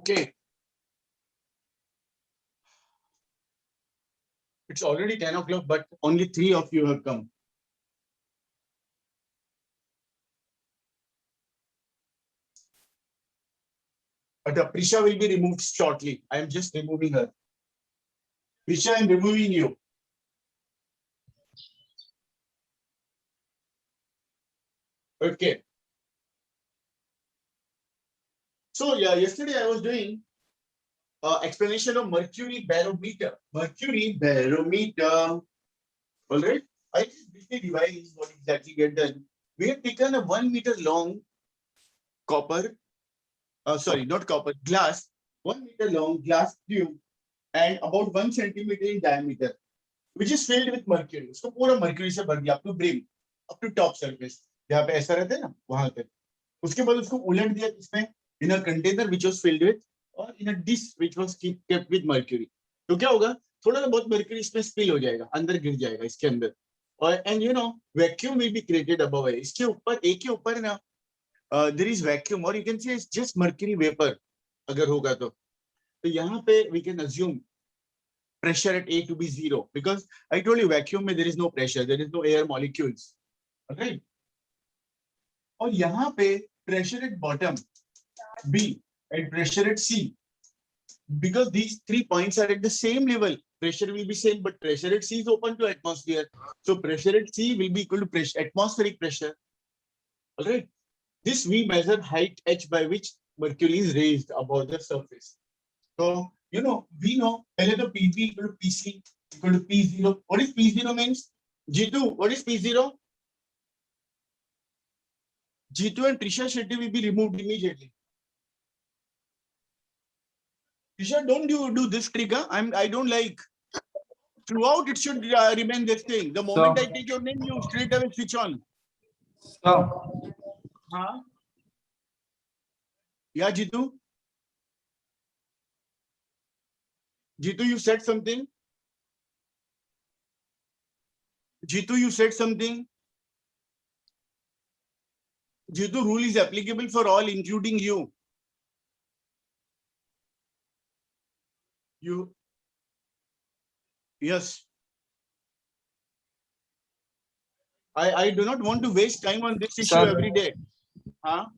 Okay. It's already 10 o'clock, but only 3 of you have come. But Prisha will be removed shortly. I am just removing her. Prisha, I am removing you. Okay. So yeah, yesterday I was doing explanation of mercury barometer. Mercury barometer. All right. I just briefly devised what exactly get done. We have taken a 1 meter long copper, sorry, not copper, glass, 1 meter long glass tube and about 1 centimeter in diameter, which is filled with mercury. उसको पूरा mercury से भर दिया up to brim, up to top surface. जहाँ पे ऐसा रहता है ना वहां तक. उसके बाद उसको उलट दिया इसमें in a container which was filled with or in a dish which was kept with mercury. तो क्या होगा? थोड़ा सा बहुत mercury इसमें spill हो जाएगा, अंदर गिर जाएगा इसके अंदर. और and you know vacuum will be created above it. इसके ऊपर एक के ऊपर ना there is vacuum or you can say it's just mercury vapor अगर होगा तो यहाँ पे we can assume pressure at A to be 0 because I told you vacuum में there is no pressure, there is no air molecules, right? और यहाँ पे pressure at bottom B and pressure at C, because these 3 points are at the same level, pressure will be same, but pressure at C is open to atmosphere, so pressure at C will be equal to pressure, atmospheric pressure. All right, this we measure height h by which mercury is raised above the surface. So you know, we know पहले तो PV equal to PC equal to P0. What is P0 means? G2. What is P0? G2 and Trisha Shetty will be removed immediately. Trisha, don't you do this trigger? I don't like. Throughout it should remain this thing. The moment I take your name, you straight away switch on. Huh? Yeah, Jitu. Jitu, you said something. Jitu, you said something. Jitu, rule is applicable for all, including you. You. Yes. I do not want to waste time on this issue every day. हाँ?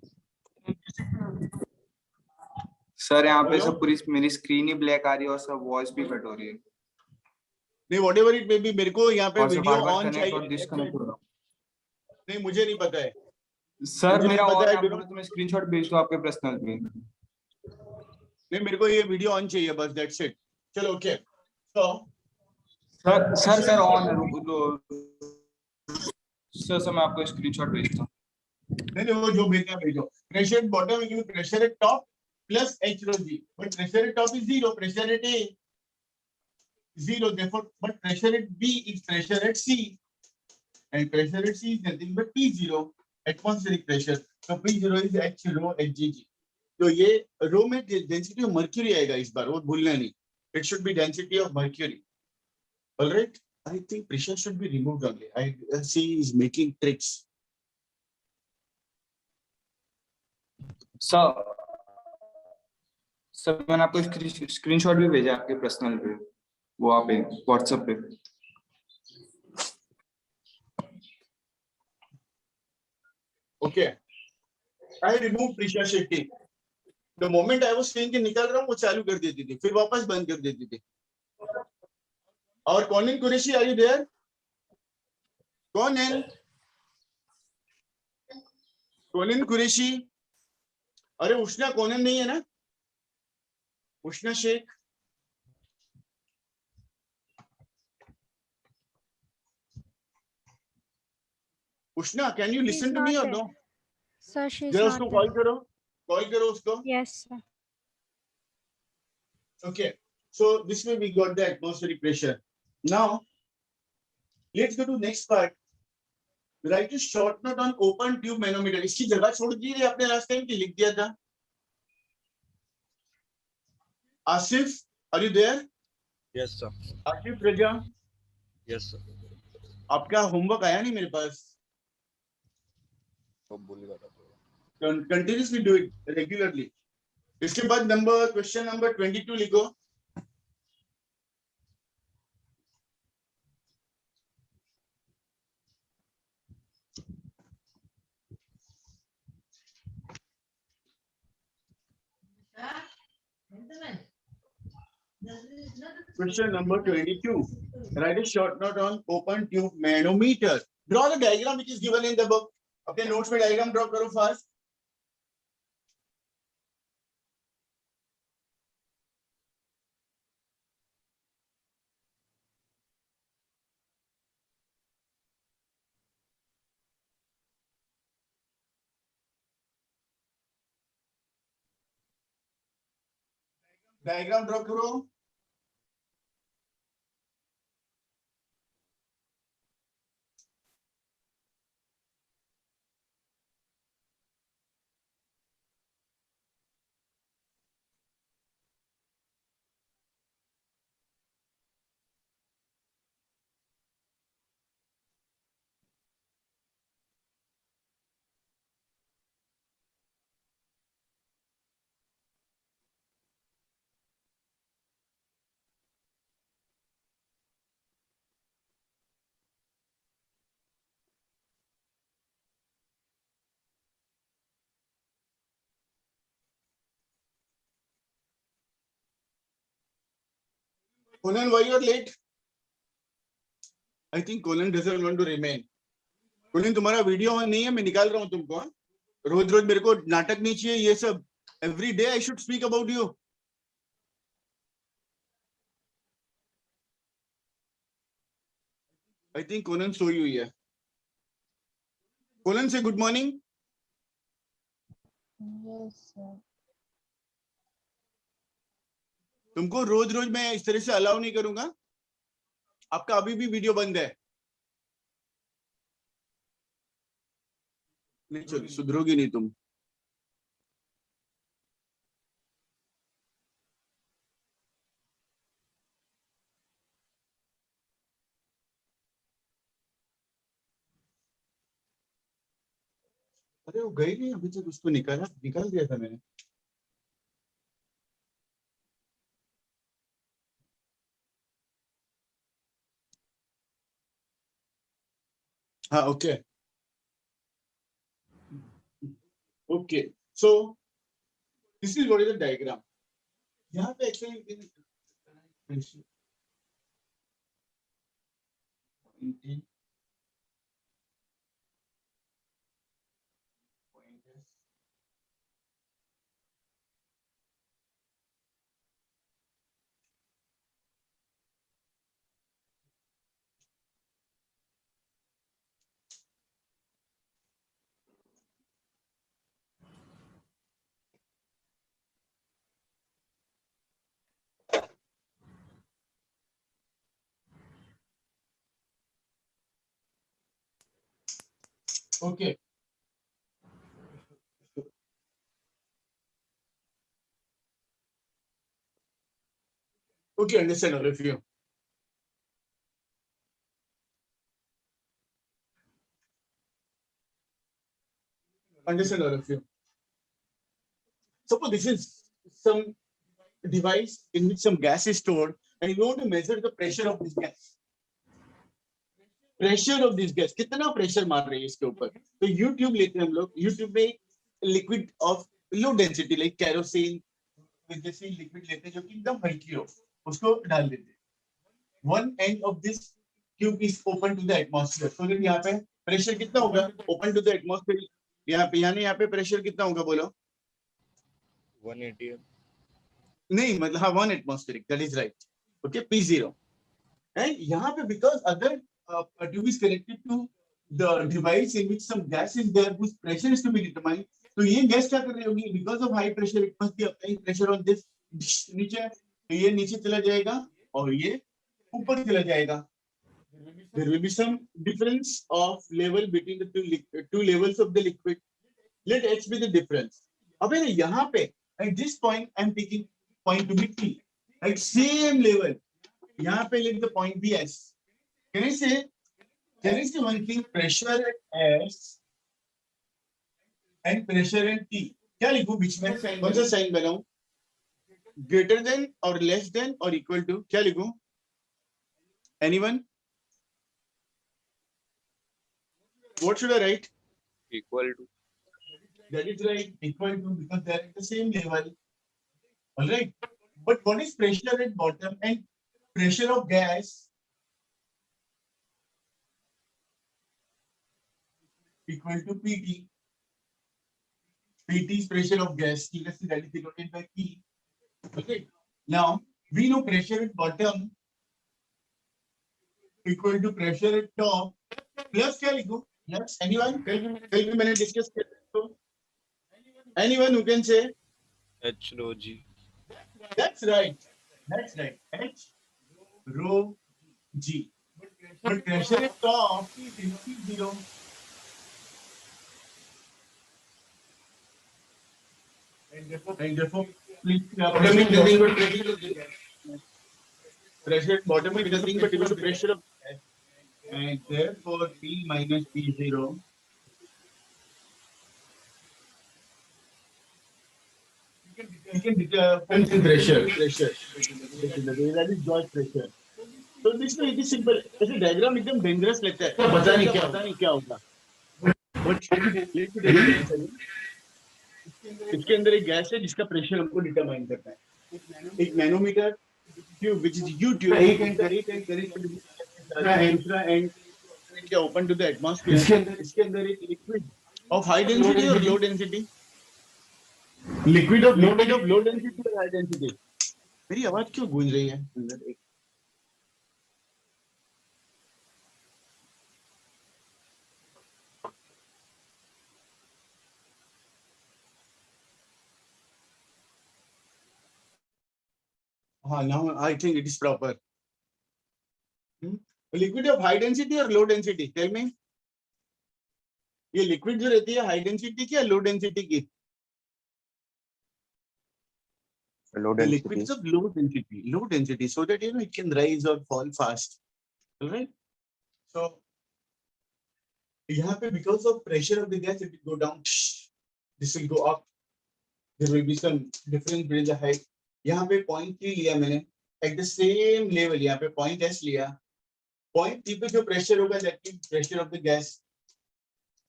Sir यहाँ पे सब पूरी मेरी screen ही black आ रही है और सब वॉइस भी कट हो रही है. नहीं, whatever it may be, मेरे को यहाँ पे वीडियो ऑन चाहिए. नहीं, मुझे नहीं पता है. सर मेरा ऑन है, तो मैं स्क्रीनशॉट भेज दूं आपके पर्सनल पे. नहीं, मेरे को ये वीडियो ऑन चाहिए बस, दैट्स इट. चलो ओके. तो सर ऑन है. रुको तो सर मैं आपको स्क्रीनशॉट भेजता हूं. नहीं, वो जो भेजना भेजो. Pressure at bottom equal to pressure at top plus h rho g, but pressure at top is 0, pressure at A 0, therefore, but pressure at B is pressure at C, and pressure at C is nothing but P0, atmospheric pressure. So P0 is h rho hg. तो ये रो में density of mercury आएगा इस बार, वो भूलना नहीं. It should be density of mercury. All right. I think pressure should be removed only. I see is making tricks. Sir मैंने आपको स्क्रीनशॉट भी भेजा आपके पर्सनल पे, वो आप व्हाट्सएप पे. Okay. I removed Prisha Shetty. The moment I was saying कि निकल रहा हूँ, वो चालू कर देती थी, फिर वापस बंद कर देती थी. और कॉनिन Qureshi, are you there? कॉनिन Qureshi. अरे उष्णा कॉनिन नहीं है ना? उष्णा शेख. उष्णा, can you listen to me or no? Sir, she's जरा not उसको there. कॉल करो उसको. Yes, sir. Okay, so this way we got the atmospheric pressure. Now let's go to next part. Write a short note on open tube manometer. इसकी जगह छोड़ दी है आपने last time की, लिख दिया था. Asif, are you there? Yes, sir. Asif Raza. Yes, sir. आपका होमवर्क आया नहीं मेरे पास. तो बोलेगा. Continuously do it regularly. इसके बाद क्वेश्चन नंबर 22 लिखो. Question number 22. Write a short note on open tube manometer. Draw the diagram which is given in the book. अपने notes में diagram draw करो fast. Diagram draw करो. Conan, why you are late? I think Conan doesn't want to remain. Conan, तुम्हारा video on नहीं है, मैं निकाल रहा हूँ तुमको. रोज रोज मेरे को नाटक नहीं चाहिए ये सब. Every day I should speak about you. I think Conan सोई हुई है. Conan, say good morning. Yes, sir. तुमको रोज रोज मैं इस तरह से अलाउ नहीं करूंगा. आपका अभी भी वीडियो बंद है. नहीं चलो, सुधरोगी नहीं तुम. अरे वो गई नहीं अभी तक. उसको निकाल दिया था मैंने. हाँ, okay okay. So this is what is the diagram. यहाँ पे actually okay. Okay, understand all of you. Understand all of you. Suppose this is some device in which some gas is stored and you want to measure the pressure of this gas. Pressure of this gas, कितना pressure मार रही है इसके ऊपर. तो YouTube लेते हैं हम लोग. यूट्यूब में liquid of low density like kerosene जैसी लिक्विड लेते हैं जो कि एकदम हल्की हो, उसको डाल देते हैं. One end of this tube is open to the atmosphere. तो यहाँ पे प्रेशर कितना होगा ओपन टू द एटमॉस्फेयर. यहाँ पे प्रेशर कितना होगा बोलो. 180. नहीं मतलब हाँ 1 atmospheric, that is right. Okay, P0. And यहाँ पे बिकॉज अगर a tube is connected to the device in which some gas is there whose pressure is to be determined. तो ये गैस क्या कर रही होगी? Because of high pressure it must be applying pressure on this नीचे. तो ये नीचे चला जाएगा और ये ऊपर चला जाएगा. There will be some difference of level between the two levels of the liquid. Let H be the difference. अब यहाँ पे at this point I am taking point to be T. At same level यहाँ पे let the point be S. Can I say one thing? Pressure at S and pressure at T. क्या लिखूं बीच में? कौन सा साइन बनाऊं? Greater than और less than और इक्वल टू, क्या लिखूं? Anyone? What should I write? Equal to. That is right, equal to, because they are at the same level. All right. But what is pressure at bottom and pressure of gas equal to PT? PT is pressure of gas. That is denoted by P. Okay. Now we know pressure at bottom equal to pressure at top plus क्या लिखूं? Plus anyone? कल भी मैंने discuss किया तो anyone who can say? H rho G. That's right. That's right. H rho G. But pressure at top is zero. And therefore, please, pressure is nothing but pressure of the gas. Pressure at bottom is nothing but equal to pressure of gas. And therefore, P minus P0. You can determine pressure. That is George pressure. So this way it is simple. ऐसे diagram एकदम dangerous लगता है. पता नहीं क्या होगा. But let me tell you something. इसके अंदर एक गैस है जिसका प्रेशर हमको डिटरमाइन करना है. एक manometer tube which is U tube. एक एंड दूसरा एंड क्या ओपन टू द एटमॉस्फेयर. इसके अंदर एक लिक्विड ऑफ हाई डेंसिटी और low density. Liquid of low density और हाई डेंसिटी. मेरी आवाज क्यों गूंज रही है अंदर? एक हाँ, now I think it is proper. Liquid of high density और लो डेंसिटी, टेल मी. ये लिक्विड जो रहती है हाई डेंसिटी की या लो डेंसिटी की? Low The density. liquids of low density, so that it can rise or fall fast. All right. So यहाँ पे because of pressure of the gas, it will go down. This will go up. There will be some difference between the height. यहाँ पे point T लिया मैंने. At the same level यहाँ पे point S लिया. Point T पे जो pressure होगा, that is pressure of the gas.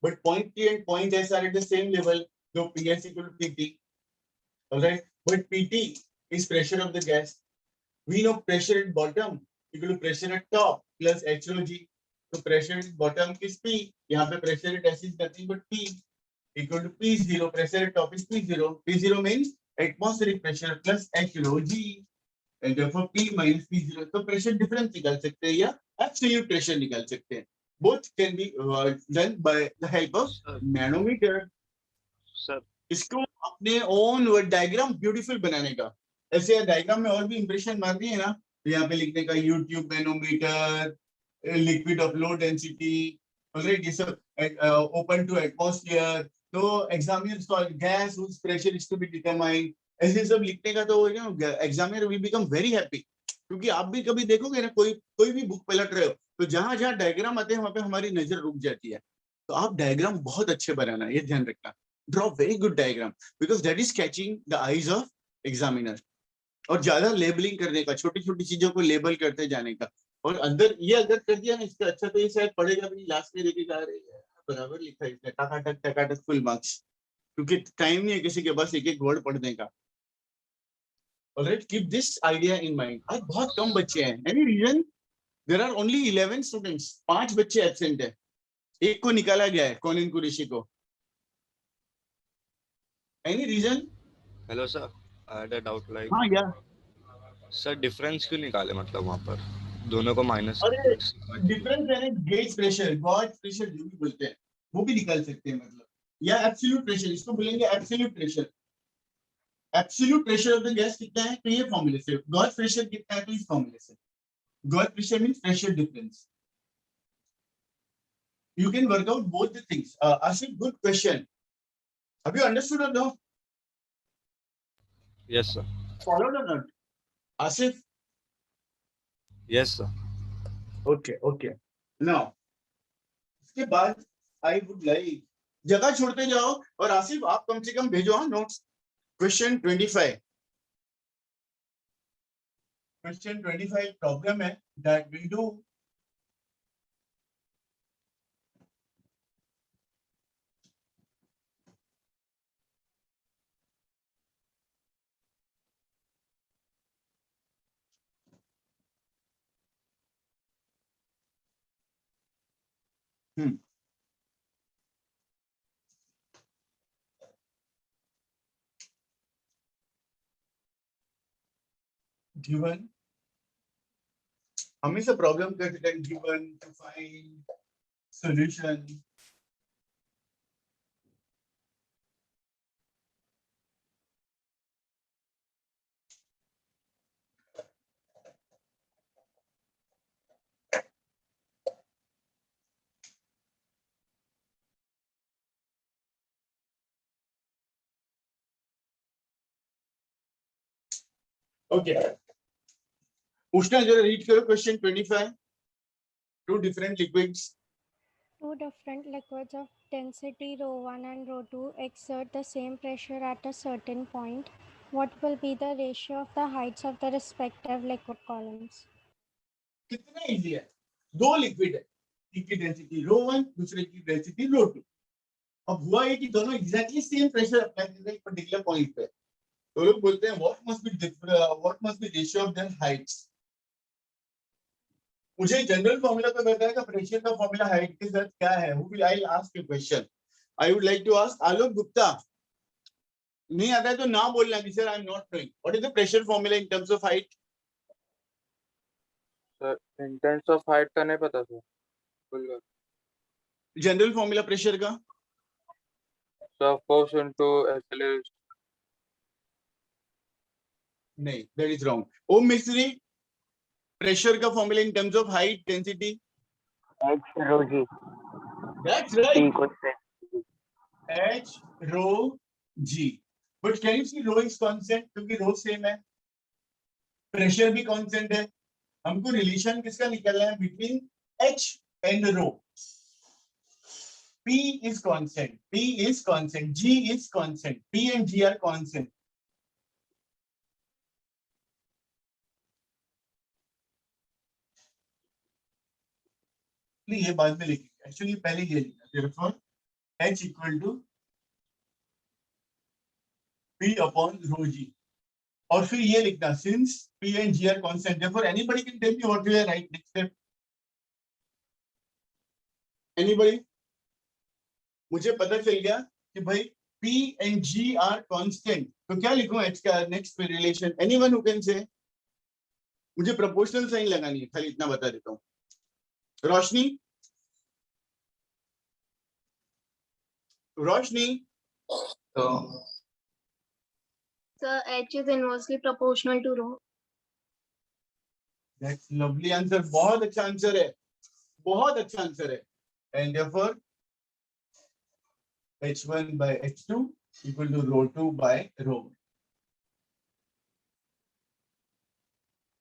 But point T and point S are at the same level. So PS equal to PT. All right. But PT is pressure of the gas. We know pressure at bottom equal to pressure at top plus H rho G. So pressure at bottom is P. यहाँ पे pressure at S is nothing but P equal to P0. Pressure at top is P0. P0 means atmospheric pressure plus H rho G. And therefore P minus P0. तो pressure difference निकाल सकते हैं या absolute pressure निकाल सकते हैं. Both can be done by the help of manometer. Sir. इसको अपने own डायग्राम ब्यूटीफुल बनाने का. ऐसे डायग्राम में और भी इंप्रेशन मार दिए ना, तो यहाँ पे लिखने का U tube manometer, liquid of low density, alright, ये सब ओपन टू एटमॉस्फेयर. तो examiner gas whose pressure is to be determined. ऐसे सब लिखने का तो examiner will become very happy. क्योंकि आप भी कभी देखोगे ना, कोई भी बुक पलट रहे हो तो जहां जहां डायग्राम आते हैं वहां पे हमारी नजर रुक जाती है. तो आप डायग्राम बहुत अच्छे बनाना, ये ध्यान रखना. Draw very good diagram because that is catching the eyes of examiner. और ज्यादा लेबलिंग करने का, छोटी छोटी चीजों को लेबल करते जाने का. और अंदर ये अगर कर दिया ना इसका अच्छा, तो ये शायद पढ़ेगा भी, लास्ट में देखे जा रहे हैं बराबर लिखा है इसने, टकाटक फुल मार्क्स. क्योंकि टाइम नहीं है किसी के पास एक एक वर्ड पढ़ने का. Alright, keep this idea in mind. आज बहुत कम बच्चे हैं. Any reason? There are only 11 students. 5 बच्चे एब्सेंट है. एक को निकाला गया है, कॉलिन कुरैशी को. Any reason? Hello sir. I had a doubt like. हाँ या सर डिफरेंस क्यों निकाले, मतलब वहाँ पर दोनों को माइनस. अरे डिफरेंस है ना, गेज प्रेशर, गॉज प्रेशर जो भी बोलते हैं वो भी निकाल सकते हैं. मतलब या एब्सोल्यूट प्रेशर, इसको बोलेंगे absolute pressure. Absolute pressure of the gas कितना है तो ये फॉर्मूले से. गॉज प्रेशर कितना है तो इस फॉर्मूले से. Gauge pressure means pressure difference. You can work out both the things. Ashif, good question. Have you understood or no? Yes sir. Followed or not? Ashif? Yes sir. Okay. Now, इसके बाद I would like जगह छोड़ते जाओ और आसिफ आप कम से कम भेजो नोट्स। क्वेश्चन 25 प्रॉब्लम है दैट वी डू given हमेशा प्रॉब्लम करते हैं given to find solution okay Ushna जरा रीड करो question 25 two different liquids Two different liquids of density ρ1 and ρ2 exert the same pressure at a certain point. What will be the ratio of the heights of the respective liquid columns? कितना easy है दो liquid है एक की density ρ1 दूसरे की density ρ2 अब हुआ है कि दोनों एग्जैक्टली सेम प्रेशर अप्लाई कर रहे हैं एक पर्टिकुलर पॉइंट पे तो लोग बोलते हैं what must be ratio of their Heights मुझे जनरल फॉर्मूला तो बताएगा प्रेशर का फॉर्मूला हाइट के साथ क्या है who will I ask you question I would like to ask Alok Gupta नहीं आता है तो ना बोलना कि sir I am not knowing what is the pressure formula in terms of height sir in terms of height का नहीं पता सर बोलिए जनरल फॉर्मूला प्रेशर का सर फोर्स इनटू एक्सेलरेशन नहीं that is wrong Om Mistry pressure का formula in terms of height density H rho g that's P right equals to H rho G but can you see rho is constant क्योंकि rho same है pressure भी constant है हमको relation किसका निकालना है between H and rho P is constant G is constant P and G are constant ये बाद में लिखेंगे एक्चुअली पहले ये लिखा therefore H equal to P upon rho G और फिर ये लिखना since P and G are constant therefore anybody can tell me what will I write next step anybody मुझे पता चल गया कि भाई P and G are constant तो क्या लिखूं H का next relation anyone who can say मुझे प्रोपोर्शनल साइन लगानी है खाली इतना बता देता हूँ रोशनी तो Sir, H is inversely proportional to rho. That's lovely answer बहुत अच्छा आंसर है बहुत अच्छा आंसर है and therefore H1 by H2 equal to rho 2 by rho 1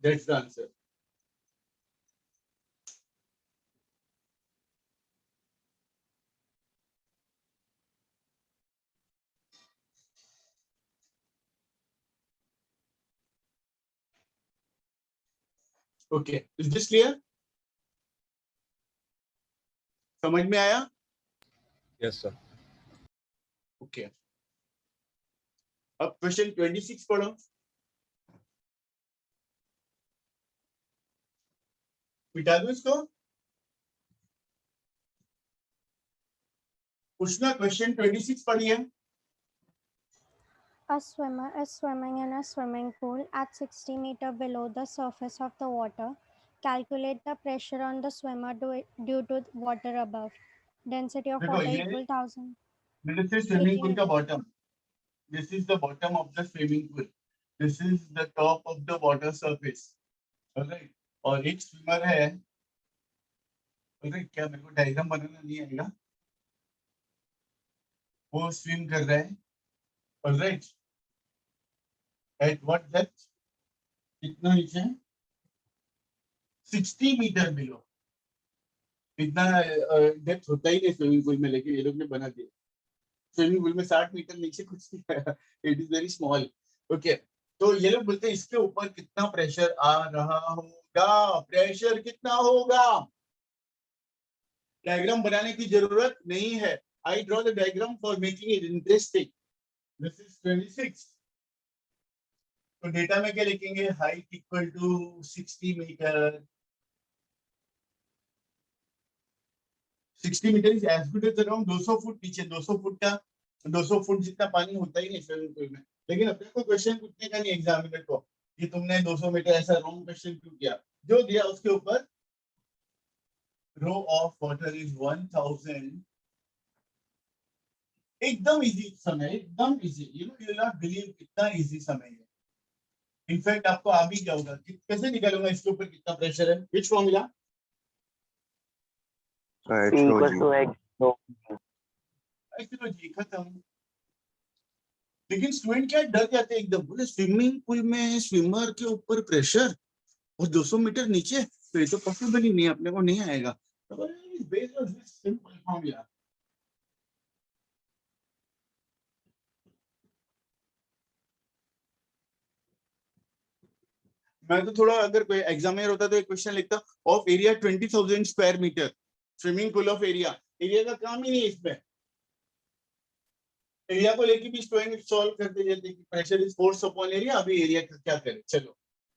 that's the answer okay is this clear समझ में आया यस सर ओके अब क्वेश्चन 26 पढ़ो मिटा दो इसको उष्णा क्वेश्चन 26 पढ़िए A swimmer is swimming in a swimming pool at 60 meters below the surface of the water. Calculate the pressure on the swimmer due to water above. Density of देखो water ये equal 1000. this is swimming pool का bottom this is the bottom of the swimming pool this is the top of the water surface alright और एक swimmer है alright क्या मेरे को diagram बनाना नहीं आएगा वो स्विम कर रहा है alright at what depth कितना नीचे 60 मीटर बिलो इतना डेप्थ होता ही नहीं स्विमिंग पूल में लेकिन ये लोग ने बना दिया स्विमिंग पूल में 60 मीटर नीचे कुछ नहीं है, it is very small. Okay, तो ये लोग बोलते हैं इसके ऊपर कितना प्रेशर आ रहा होगा, प्रेशर कितना होगा। डायग्राम बनाने की जरूरत नहीं है, I draw the diagram for making it interesting. This is 26। तो डेटा में क्या लिखेंगे, height equal to 60 metre. 60 metre is as good as around 200 foot नीचे। 200 फुट का 200 फुट जितना पानी होता ही नहीं स्विमिंग पूल में। लेकिन अपने को क्वेश्चन पूछने का नहीं एग्जामिनर को कि तुमने 200 मीटर ऐसा रॉन्ग क्वेश्चन क्यों किया। जो दिया उसके ऊपर रो ऑफ वाटर इज 1000। एकदम इजी समय, एकदम easy, you know you will not believe कितना इजी समय है। इनफैक्ट आपको आ भी क्या होगा, कैसे निकालूंगा इसके ऊपर कितना प्रेशर है, which formula, P equals to X rho. चलो जी खत्म। लेकिन स्टूडेंट क्या डर जाते हैं एकदम, बोले स्विमिंग पूल में स्विमर के ऊपर प्रेशर और 200 मीटर नीचे, तो ये तो पॉसिबल ही नहीं, अपने को नहीं आएगा। तो based on this simple formula, मैं तो थोड़ा, अगर कोई एग्जामिनर होता तो एक क्वेश्चन लिखता of area 20,000 square metre, swimming pool of area. Area का काम ही नहीं है इसमें, एरिया को लेके भी स्टूडेंट सॉल्व करते जाते कि pressure is force upon area, अभी एरिया का क्या करें। चलो,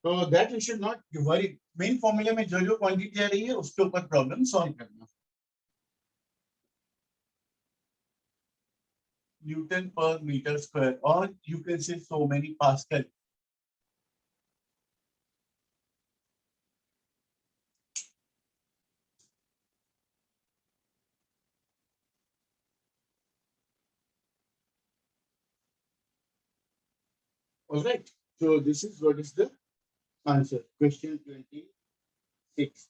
तो that you should not worry, main formula में जो जो क्वांटिटी आ रही है उसके ऊपर प्रॉब्लम सॉल्व करना। न्यूटन पर मीटर स्क्वायर, और you can say so many pascal. All right, so this is what is the answer. Question 26.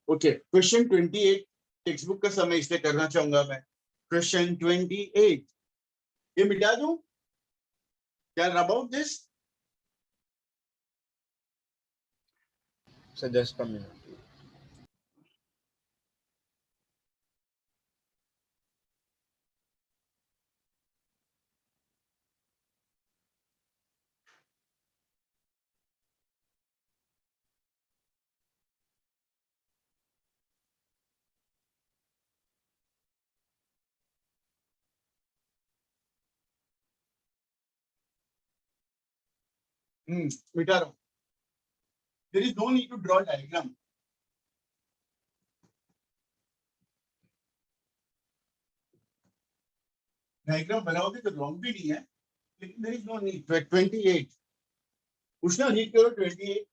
Okay, question 28 text book का समय इसलिए करना चाहूंगा मैं। Question 28, ये मिटा दूं क्या, about this? So just a minute. मिटा रहा हूं। There is no need to draw diagram. Diagram बनाओगे तो रॉन्ग भी नहीं है, लेकिन there is no need. 28 पूछना, रीड करो 28।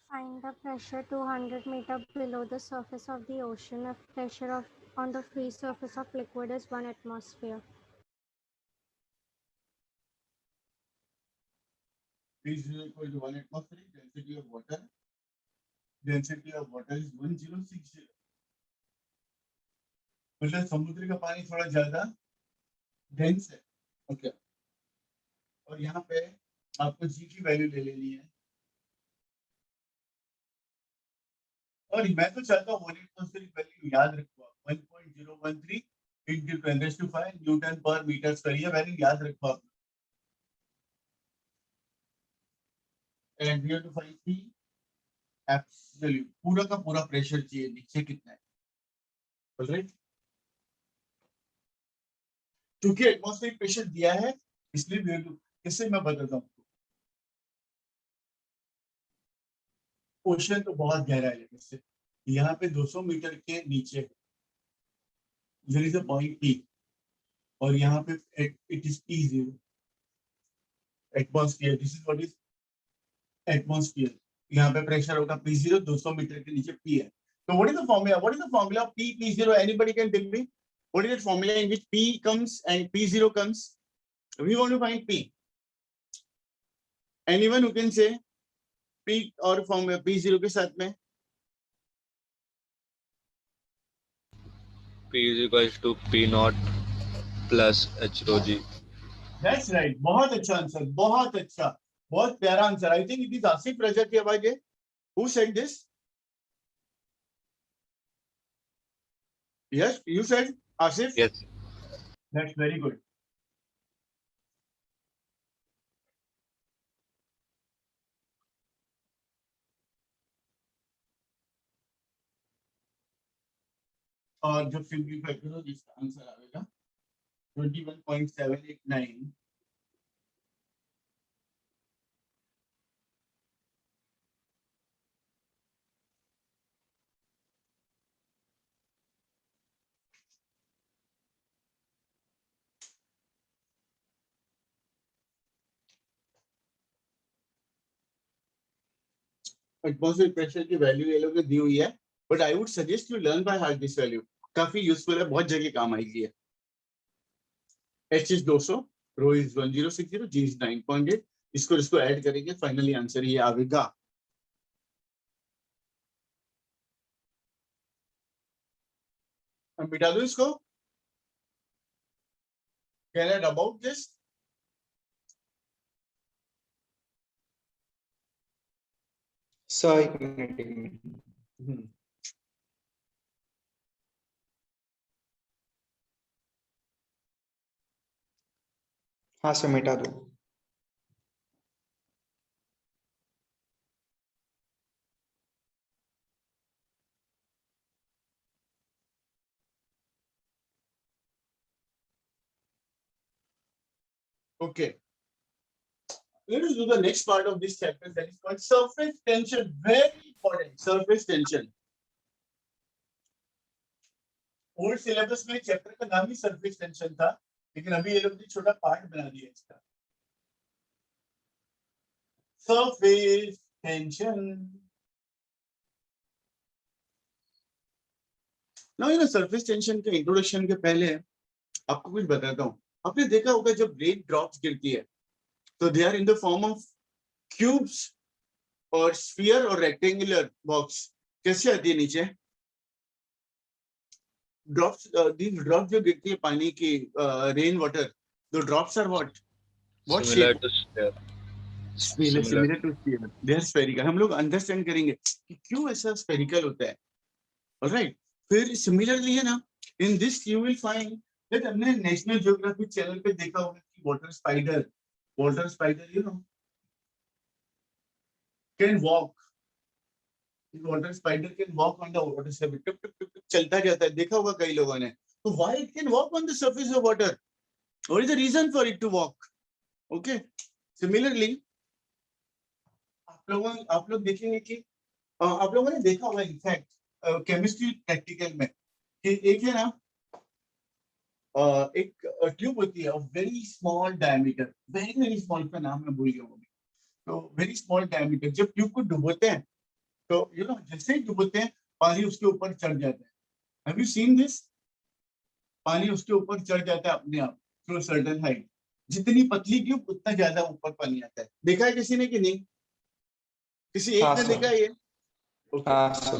Find the pressure 200 meter below the surface of the ocean if pressure on the free surface of liquid is 1 atmosphere. Is equal to 1 atmospheric density of water. Density of water is 1060. मतलब समुद्र का पानी थोड़ा ज्यादा dense है। Okay, और यहाँ पे आपको जी की वैल्यू ले लेनी है, और मैं तो चाहता हूँ 1 एटमॉस्फेरिक वैल्यू याद रखो, 1.013 into 10⁵ न्यूटन पर मीटर स्क्वायर, ये वैल्यू याद रखो आप। And we have to find the absolute, पूरा का पूरा प्रेशर चाहिए, नीचे कितना है। ऑलराइट, क्योंकि एटमॉस्फेरिक प्रेशर दिया है इसलिए we have to, इससे मैं बताता हूँ। ओशन तो बहुत गहरा है, इससे यहाँ पे 200 मीटर के नीचे there is a point P, और यहाँ पे it is P0 atmosphere. This is what is atmosphere. यहाँ पे प्रेशर होगा P0, 200 मीटर के नीचे P है। तो what is the formula, what is the formula of P0? Anybody can tell me what is the formula in which P comes and P0 comes? We want to find P. Anyone who can say P और formula P0 के साथ में? P is equals to P naught plus H rho G. That's right. बहुत अच्छा answer, बहुत अच्छा, बहुत प्यारा answer. I think it is Asif Raza की आवाज है। Who said this? Yes, you said, Asif? Yes. That's very good. और जब सिंप्लीफाई करो इसका आंसर आएगा 21.789. एटमॉस्फेरिक प्रेशर की वैल्यू ये लोग दी हुई है, but I would suggest you learn by heart this value. काफी यूजफुल है, बहुत जगह काम आएगी है. H is 200, rho is 1060, G is 9.8. इसको ऐड करेंगे, फाइनली आंसर ये आएगा. अब मिटा दो इसको. Can I about this? Sir एक मिनट. हाँ सर मिटा दो. Okay. Let us do the next part of this chapter, that is called surface tension. Very important. Surface tension. Old syllabus में चैप्टर का नाम ही सरफेस टेंशन था, लेकिन अभी ये लोग ने छोटा पार्ट बना दिया इसका. Surface tension. Now in surface tension के इंट्रोडक्शन के पहले आपको कुछ बताता हूँ. आपने देखा होगा जब रेन ड्रॉप्स गिरती है तो they are in the form of cubes और स्फीयर और रेक्टेंगुलर बॉक्स. कैसे आती है नीचे? ड्रॉप्स, these drops जो गिरती है पानी की, rain water, the drops are what Similar shape? to sphere. Similar to sphere. They are spherical. हम लोग अंडरस्टैंड करेंगे कि क्यों ऐसा स्फेरिकल होता है. ऑलराइट. फिर सिमिलरली है ना, in this you will find that हमने नेशनल ज्योग्राफी चैनल पे देखा होगा कि water spider you know can walk. Water spider can walk on the water surface. टप टप टप चलता जाता है, देखा होगा कई लोगों ने. तो why it can walk on the surface of water? What is the reason for it to walk? Okay. Similarly आप लोग देखेंगे कि आप लोगों ने देखा होगा इनफैक्ट केमिस्ट्री प्रैक्टिकल में कि एक है ना, एक ट्यूब होती है of very small diameter. Very small, का नाम मैं भूल गया हूँ. तो वेरी स्मॉल डायमीटर. जब ट्यूब को डुबोते हैं तो यू नो जैसे ही डुबोते हैं पानी उसके ऊपर चढ़ जाता है. Have you seen this? पानी उसके ऊपर चढ़ जाता है अपने आप थ्रू सर्टेन हाइट. जितनी पतली ट्यूब उतना ज्यादा ऊपर पानी आता है. देखा है किसी ने कि नहीं? किसी एक हाँ, ने सर. देखा है ये? हाँ सर.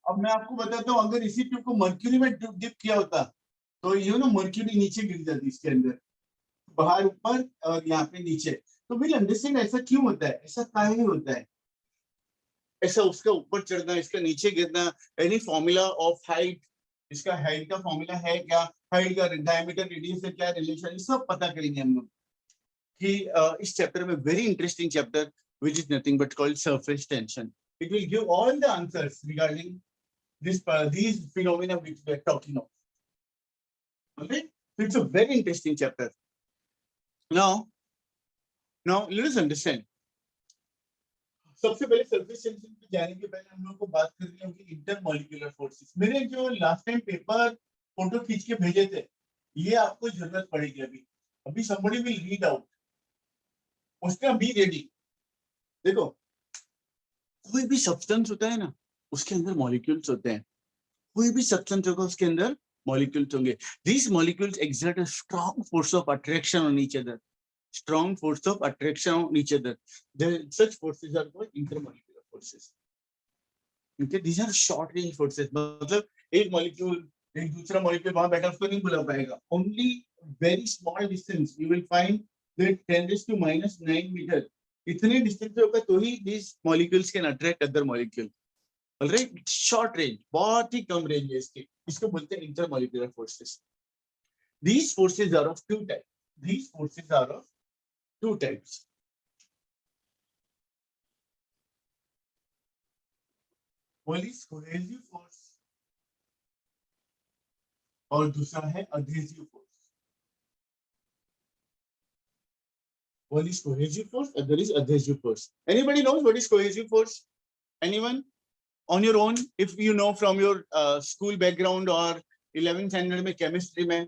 अब मैं आपको बताता हूँ, अगर इसी ट्यूब को मर्क्यूरी में डिप किया होता तो यू नो मर्क्यूरी नीचे गिर जाती इसके अंदर, बाहर ऊपर और यहाँ पे नीचे. तो विल अंडरस्टैंड ऐसा क्यों होता है, ऐसा काहे होता है, ऐसा उसका ऊपर चढ़ना इसका नीचे गिरना. Any formula of height? इसका हाइट का फॉर्मूला है क्या? हाइट का डायमीटर रेडियस से क्या रिलेशन, सब पता करेंगे हम लोग कि इस चैप्टर में. Very interesting chapter which is nothing but called surface tension. It will give all the answers regarding this these phenomena which we are talking of. Okay, so it's a very interesting chapter. Now let us understand. सबसे पहले surface tension पे जाने के पहले हम लोग को बात करनी होगी इंटरमॉलिक्यूलर फोर्सेस. मैंने जो लास्ट टाइम पेपर फोटो खींच के भेजे थे, ये आपको जरूरत पड़ेगी. अभी somebody will read out. उसका बी रेडी. देखो, कोई भी सब्सटेंस होता है ना, उसके अंदर मॉलिक्यूल्स होते हैं. कोई भी सब्सटेंस होगा उसके अंदर मॉलिक्यूल्स होंगे. These molecules exert a strong force of attraction on each other. Strong force of attraction on each other. Such forces are called intermolecular forces. Okay, these are short range forces. मतलब एक molecule एक दूसरा molecule वहां बैठा उसको नहीं बुला पाएगा. Only very small distance you will find that 10⁻⁹ meter. इतने डिस्टेंस पे होगा तो ही these molecules can attract other molecule. Alright, short range, बहुत ही कम रेंज है इसकी. इसको बोलते हैं intermolecular forces. These forces are of two types. These forces are of two types. One is cohesive force और दूसरा है adhesive force. One is cohesive force, other is adhesive force. Anybody knows what is cohesive force? Anyone? On your own, if you know from your school background or 11th standard में chemistry में.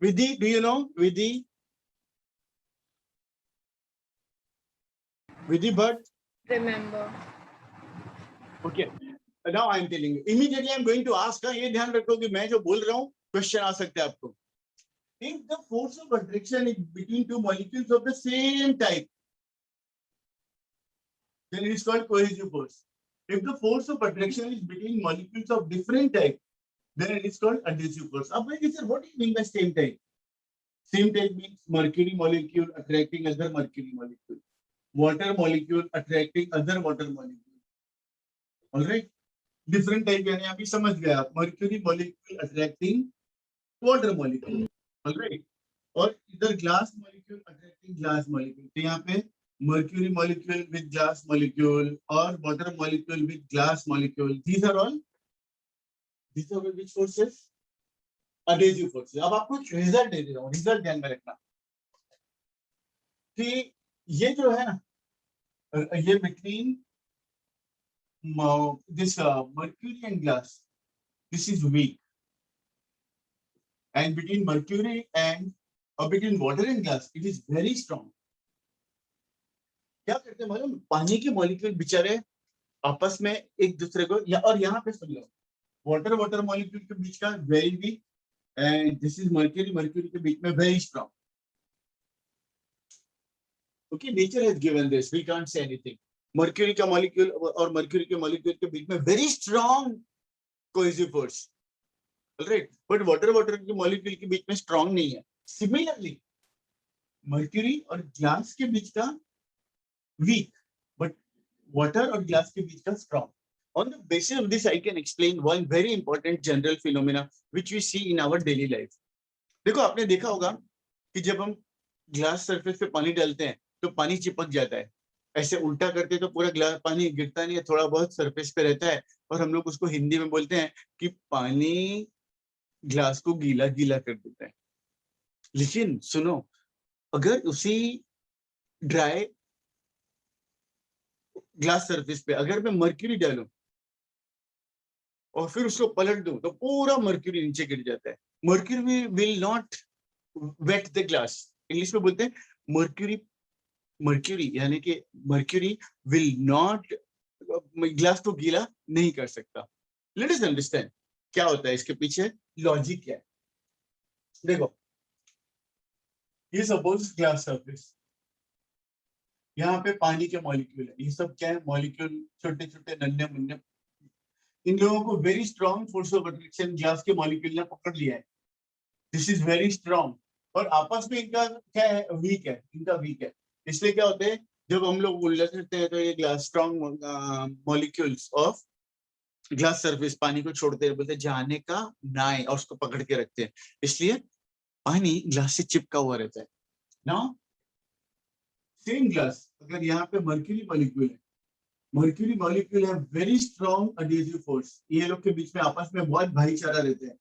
Vidhi, do you know? Vidhi? Vidhi Bhatt? Remember. Okay. Now I am telling you. Immediately I am going to ask. ये ध्यान रखो कि मैं जो बोल रहा हूँ question आ सकता है आपको. If the force of attraction is between two molecules of the same type, then it is called cohesive force. If the force of attraction is between molecules of different type, then it is called adhesive force. Now, sir, what do you mean by same type? Same type means mercury molecule attracting other mercury molecule, water molecule attracting other water molecule. All right. Different type यानी अभी समझ गए आप. Mercury molecule attracting water molecule. All right. और इधर glass molecule attracting glass molecule. तो यहाँ पे mercury molecule with glass molecule or water molecule with glass molecule. These are which forces? Adhesive forces. अब आपको रिजल्ट दे रहा हूँ. रिजल्ट ध्यान में रखना कि ये जो है ना, ये between this mercury and glass, this is weak, and between mercury and between water and glass, it is very strong. क्या करते हैं मालूम? पानी के मॉलिक्यूल बेचारे आपस में एक दूसरे को और यहाँ पे सुन लो, वाटर मॉलिक्यूल के बीच का very weak, and this is mercury के बीच में very strong. Okay, nature has given this, we can't say anything. Mercury का मॉलिक्यूल और मर्क्यूरी के मॉलिक्यूल के बीच में very strong cohesive force. Alright, but water के मॉलिक्यूल के बीच में स्ट्रांग नहीं है. सिमिलरली मर्क्यूरी और ग्लास के बीच का weak, but water और glass के बीच का strong. On the basis of this, I can explain one very important general phenomena which we see in our daily life. देखो, आपने देखा होगा कि जब हम ग्लास सरफेस पे पानी डालते हैं तो पानी चिपक जाता है. ऐसे उल्टा करते तो पूरा ग्लास पानी गिरता नहीं है, थोड़ा बहुत सरफेस पे रहता है, और हम लोग उसको हिंदी में बोलते हैं कि पानी ग्लास को गीला गीला कर देता है. लेकिन सुनो, अगर उसी ड्राई ग्लास सरफेस पे अगर मैं मर्क्यूरी डालूं और फिर उसको पलट दूं तो पूरा मर्क्यूरी नीचे गिर जाता है. Mercury will not wet the glass. English में बोलते हैं मर्क्यूरी यानी कि मर्क्यूरी विल नॉट, ग्लास को गीला नहीं कर सकता. लेट अस अंडरस्टैंड क्या होता है इसके पीछे, लॉजिक क्या है. देखो, ये सपोज ग्लास सरफेस, यहाँ पे पानी के मॉलिक्यूल है. ये सब क्या है? मॉलिक्यूल, छोटे छोटे नन्हे मुन्ने. इन लोगों को very strong force of attraction glass के मॉलिक्यूल ने पकड़ लिया है. This is very strong. और आपस में इनका क्या है? वीक है. इनका वीक है. इसलिए क्या होता है, जब हम लोग उलटते हैं तो ये glass strong molecules of glass surface पानी को छोड़ते हैं, बोलते जाने का ना है, और उसको पकड़ के रखते हैं. इसलिए पानी ग्लास से चिपका हुआ रहता है. नाउ सेम ग्लास, अगर यहाँ पे मर्क्यूरी मॉलिक्यूल है, मर्क्यूरी मॉलिक्यूल है वेरी स्ट्रॉन्ग एडहेसिव फोर्स. ये लोग के बीच में आपस में बहुत भाईचारा रहता है,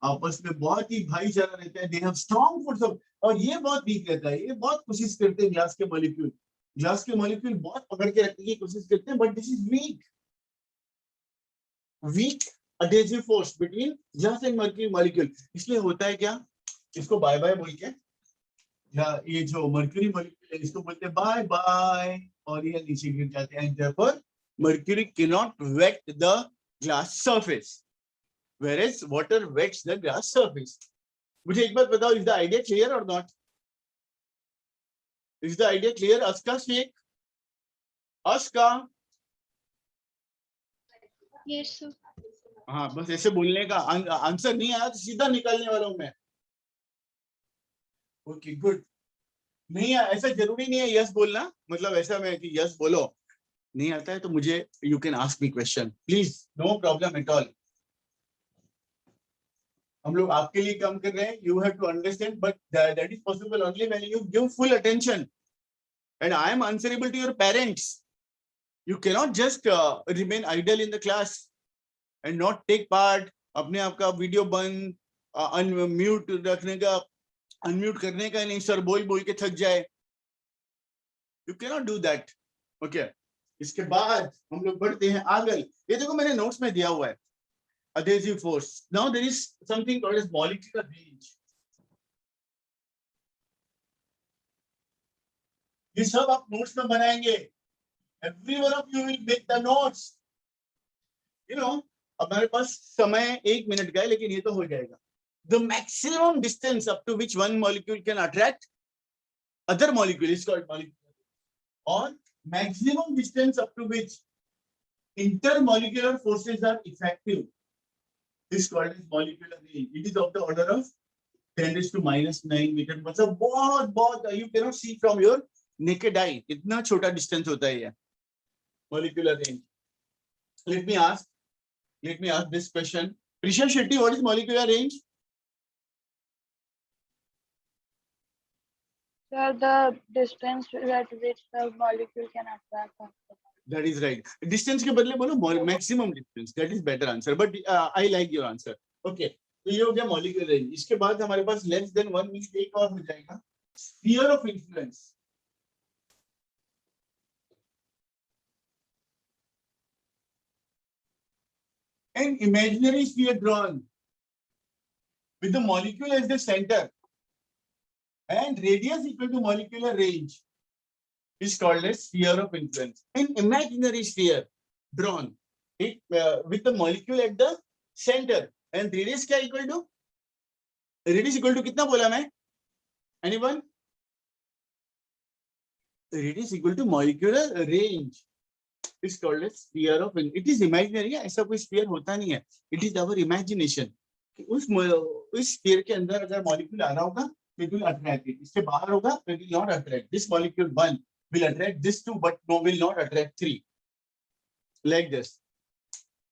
आपस में बहुत ही भाईचारा रहता है. They have strong force of, और ये बहुत वीक रहता है. ये बहुत कोशिश करते हैं ग्लास के मॉलिक्यूल बहुत पकड़ के रखने की कोशिश करते हैं, but this is weak adhesive force between glass and mercury molecule. इसलिए होता है क्या, इसको बाय बाय बोल के, या ये जो मर्क्यूरी मॉलिक्यूल है इसको बोलते हैं बाय बाय, और ये नीचे गिर जाते हैं. therefore mercury cannot wet the glass surface whereas water wets the glass surface. मुझे एक बात बताओ, is the idea clear or not? Is the idea clear? Aska speak. Aska. Yes, sir. हाँ, बस ऐसे बोलने का. आंसर नहीं आया तो सीधा निकालने वाला हूं मैं. Okay, good. नहीं, ऐसा जरूरी नहीं है यस बोलना, मतलब ऐसा मैं कि यस बोलो. नहीं आता है तो मुझे you can ask me question please, no problem at all. हम लोग आपके लिए काम कर रहे हैं. You have to understand, but that is possible only when you give full attention. And I am answerable to your parents. You cannot just remain idle in the class and not take part. अपने आप का video बंद, unmute रखने का, unmute करने का नहीं, sir बोल बोल के थक जाए. You cannot do that. Okay, इसके बाद हम लोग बढ़ते हैं आगे. ये देखो मैंने नोट्स में दिया हुआ है adhesive force. Now there is something called as molecular range. ये सब आप नोट्स में बनाएंगे. Every one of you will make the notes. You know, हमारे पास समय 1 मिनट का है, लेकिन ये तो हो जाएगा. The maximum distance up to which one molecule can attract other molecule is called molecular range. Or maximum distance up to which intermolecular forces are effective is called as molecular range. It is of the order of 10⁻⁹ meter. मतलब बहुत you cannot see from your naked eye. इतना छोटा distance होता है ये molecular range. Let me ask this question. Prisha Shetty, what is molecular range? Sir, the distance at which the molecule can attract. That is right. Distance के बदले बोलो maximum distance. That is better answer. But I like your answer. Okay. तो ये हो गया molecular range. इसके बाद हमारे पास less than 1 minute एक और हो जाएगा. Sphere of influence. An imaginary sphere drawn with the molecule as the center and radius equal to molecular range is called as sphere of influence. An imaginary sphere drawn with the molecule at the center and radius क्या equal to? Radius equal to कितना बोला मैं? Anyone? Radius equal to molecular range is called as sphere of influence. It is imaginary. ऐसा कोई sphere होता नहीं है. It is our imagination. उस sphere के अंदर अगर molecule आ रहा होगा, it will attract it. इससे बाहर होगा, it will not attract. This molecule 1 will attract this 2, but no, will not attract 3. Like this.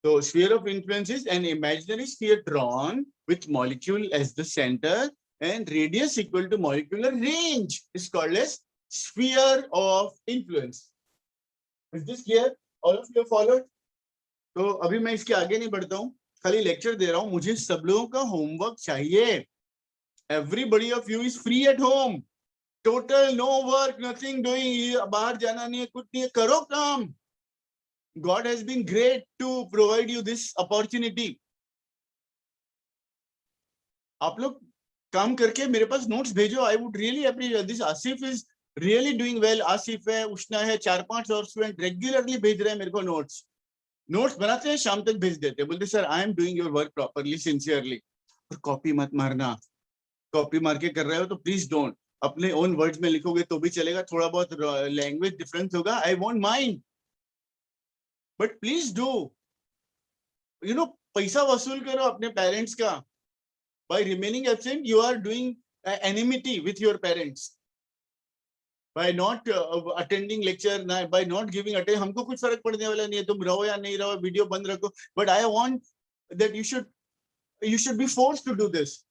So sphere of influence is an imaginary sphere drawn with molecule as the center and radius equal to molecular range is called as sphere of influence. Is this clear? All of you followed? तो अभी मैं इसके आगे नहीं बढ़ता हूँ, खाली lecture दे रहा हूँ. मुझे सब लोगों का होमवर्क चाहिए. Everybody of you is free at home. Total no work, nothing doing. बाहर जाना नहीं है, कुछ नहीं है, करो काम. God has been great to provide you this opportunity. आप लोग काम करके मेरे पास नोट्स भेजो. I would really appreciate this. Asif is really doing well. Asif है, उष्णा है, 4-5 और स्टूडेंट रेगुलरली भेज रहे हैं मेरे को नोट्स. नोट्स बनाते हैं, शाम तक भेज देते हैं, बोलते sir I am doing your work properly, sincerely. और कॉपी मत मारना. कॉपी मार के कर रहे हो तो प्लीज डोंट. अपने ओन वर्ड्स में लिखोगे तो भी चलेगा. थोड़ा बहुत लैंग्वेज डिफरेंस होगा, I won't mind, but please do. You know, पैसा वसूल करो अपने पेरेंट्स का. By remaining absent you are doing enmity with your parents. by not attending lecture, by not giving attention. हमको कुछ फर्क पड़ने वाला नहीं है, तुम रहो या नहीं रहो, वीडियो बंद रखो. But I want that you should be forced to do this.